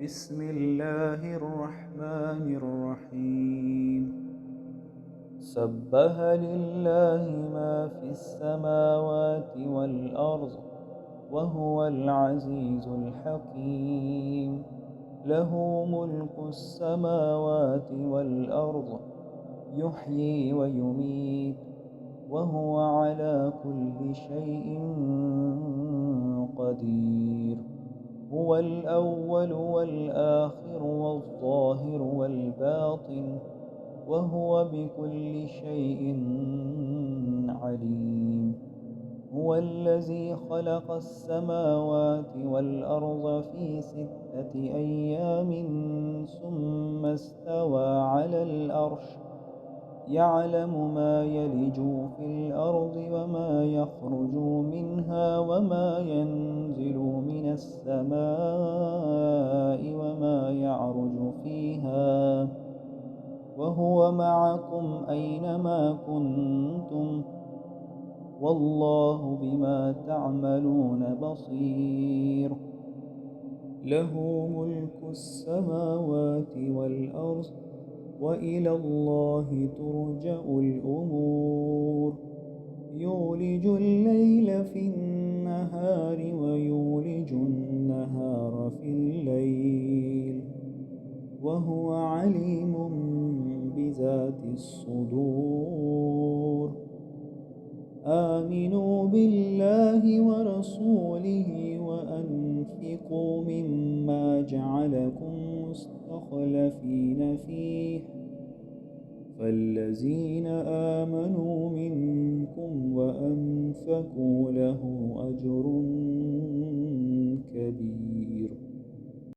بسم الله الرحمن الرحيم سبح لله ما في السماوات والأرض وهو العزيز الحكيم له ملك السماوات والأرض يحيي ويميت وهو على كل شيء قدير هو الأول والآخر والظاهر والباطن وهو بكل شيء عليم هو الذي خلق السماوات والأرض في 6 أيام ثم استوى على العرش يعلم ما يلج في الأرض وما يخرج منها وما ينزل من السماء وما يعرج فيها وهو معكم أينما كنتم والله بما تعملون بصير له ملك السماوات والأرض وإلى الله ترجع الأمور يولج الليل في النهار ويولج النهار في الليل وهو عليم بذات الصدور آمنوا بالله ورسوله وأنفقوا مما جعلكم مستخلفين فيه فالذين آمنوا منكم وأنفقوا له أجر كبير